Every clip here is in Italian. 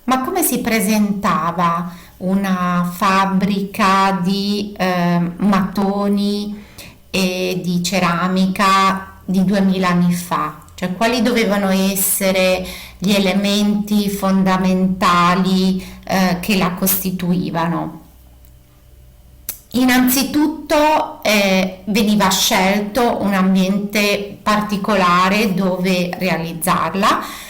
Ma come si presentava una fabbrica di mattoni e di ceramica di 2000 anni fa? Cioè, quali dovevano essere gli elementi fondamentali che la costituivano? Innanzitutto veniva scelto un ambiente particolare dove realizzarla,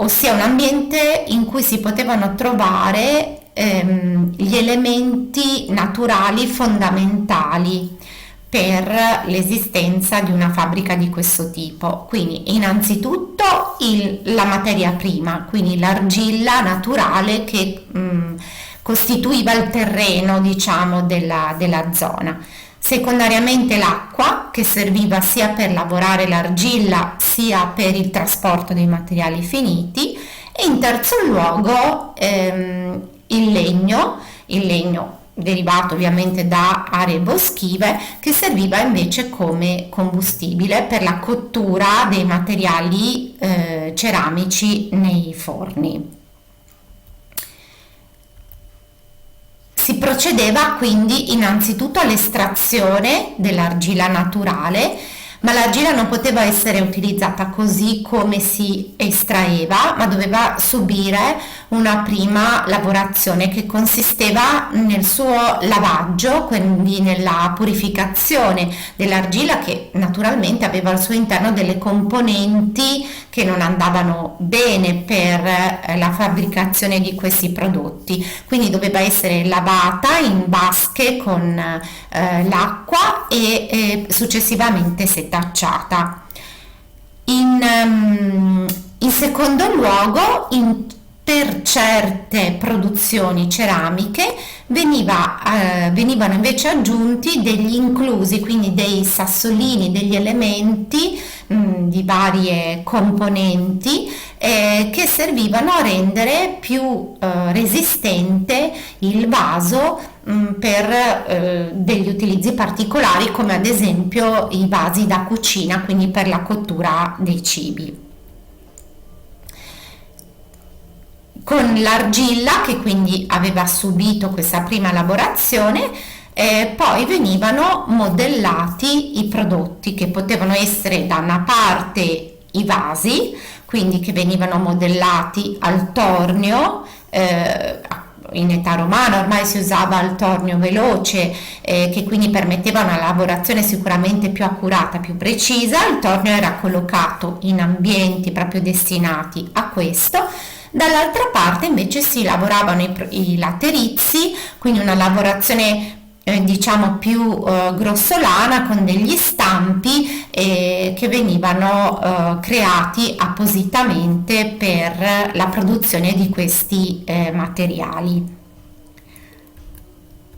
ossia un ambiente in cui si potevano trovare gli elementi naturali fondamentali per l'esistenza di una fabbrica di questo tipo. Quindi innanzitutto la materia prima, quindi l'argilla naturale che costituiva il terreno, diciamo, della zona. Secondariamente l'acqua, che serviva sia per lavorare l'argilla sia per il trasporto dei materiali finiti, e in terzo luogo il legno derivato ovviamente da aree boschive, che serviva invece come combustibile per la cottura dei materiali ceramici nei forni. Si procedeva quindi innanzitutto all'estrazione dell'argilla naturale, ma l'argilla non poteva essere utilizzata così come si estraeva, ma doveva subire una prima lavorazione che consisteva nel suo lavaggio, quindi nella purificazione dell'argilla, che naturalmente aveva al suo interno delle componenti che non andavano bene per la fabbricazione di questi prodotti, quindi doveva essere lavata in vasche con l'acqua e successivamente setacciata. In secondo luogo, per certe produzioni ceramiche venivano invece aggiunti degli inclusi, quindi dei sassolini, degli elementi di varie componenti che servivano a rendere più resistente il vaso per degli utilizzi particolari, come ad esempio i vasi da cucina, quindi per la cottura dei cibi. Con l'argilla, che quindi aveva subito questa prima lavorazione, poi venivano modellati i prodotti, che potevano essere da una parte i vasi, quindi che venivano modellati al tornio. In età romana ormai si usava il tornio veloce, che quindi permetteva una lavorazione sicuramente più accurata, più precisa. Il tornio era collocato in ambienti proprio destinati a questo. Dall'altra parte invece si lavoravano i laterizi, quindi una lavorazione diciamo più grossolana, con degli stampi che venivano creati appositamente per la produzione di questi materiali.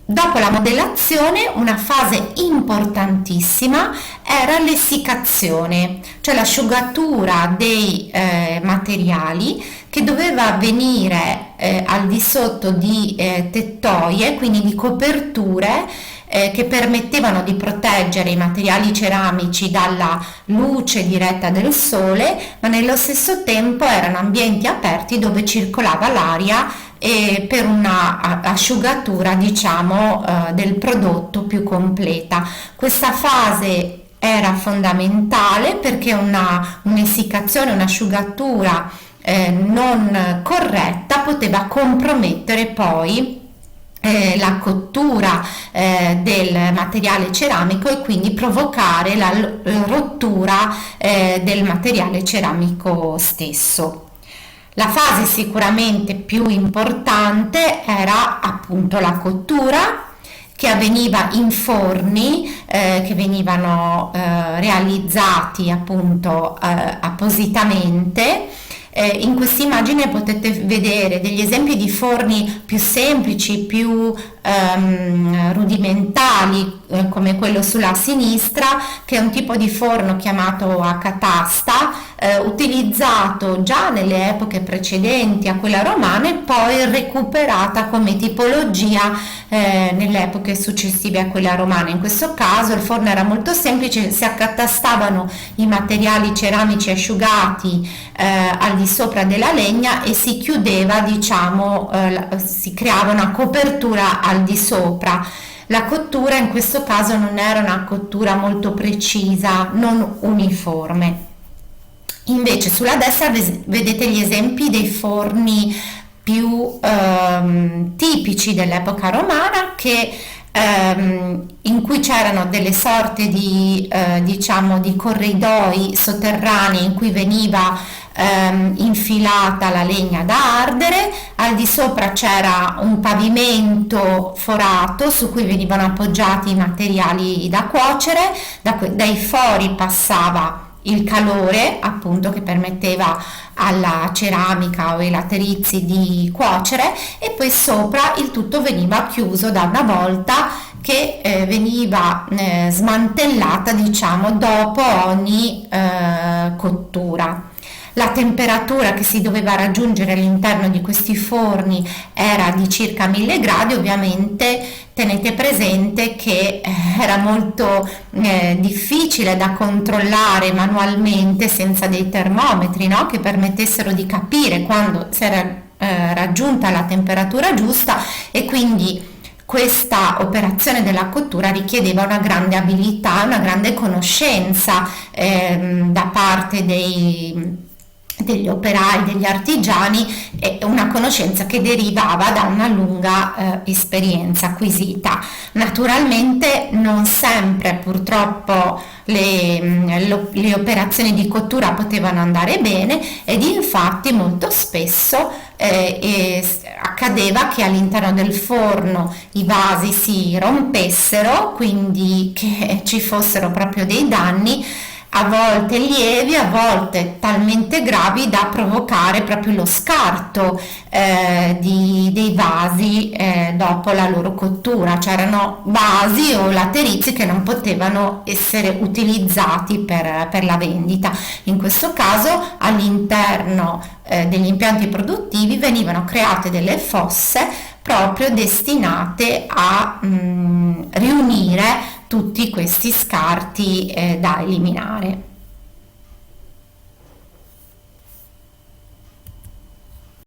Dopo la modellazione, una fase importantissima era l'essiccazione, cioè l'asciugatura dei materiali, che doveva avvenire al di sotto di tettoie, quindi di coperture che permettevano di proteggere i materiali ceramici dalla luce diretta del sole, ma nello stesso tempo erano ambienti aperti dove circolava l'aria per una asciugatura, diciamo, del prodotto più completa. Questa fase era fondamentale perché un'essiccazione, un'asciugatura non corretta poteva compromettere poi la cottura del materiale ceramico e quindi provocare la rottura del materiale ceramico stesso. La fase sicuramente più importante era appunto la cottura, che avveniva in forni che venivano realizzati appunto appositamente. In questa immagine potete vedere degli esempi di forni più semplici, più rudimentali, come quello sulla sinistra, che è un tipo di forno chiamato a catasta, utilizzato già nelle epoche precedenti a quella romana e poi recuperata come tipologia nelle epoche successive a quella romana. In questo caso il forno era molto semplice, si accatastavano i materiali ceramici asciugati al di sopra della legna e si chiudeva, diciamo, si creava una copertura al di sopra. La cottura in questo caso non era una cottura molto precisa, non uniforme. Invece sulla destra vedete gli esempi dei forni più tipici dell'epoca romana in cui c'erano delle sorte di, diciamo, di corridoi sotterranei in cui veniva infilata la legna da ardere, al di sopra c'era un pavimento forato su cui venivano appoggiati i materiali da cuocere, dai fori passava il calore appunto che permetteva alla ceramica o ai laterizi di cuocere e poi sopra il tutto veniva chiuso da una volta che veniva smantellata, diciamo, dopo ogni cottura. La temperatura che si doveva raggiungere all'interno di questi forni era di circa 1000 gradi, ovviamente tenete presente che era molto difficile da controllare manualmente senza dei termometri, no? Che permettessero di capire quando si era raggiunta la temperatura giusta, e quindi questa operazione della cottura richiedeva una grande abilità, una grande conoscenza da parte degli operai, degli artigiani, e una conoscenza che derivava da una lunga esperienza acquisita. Naturalmente non sempre purtroppo le operazioni di cottura potevano andare bene, ed infatti molto spesso accadeva che all'interno del forno i vasi si rompessero, quindi che ci fossero proprio dei danni, a volte lievi, a volte talmente gravi da provocare proprio lo scarto dei vasi dopo la loro cottura. C'erano vasi o laterizi che non potevano essere utilizzati per la vendita. In questo caso all'interno degli impianti produttivi venivano create delle fosse proprio destinate a riunire tutti questi scarti da eliminare.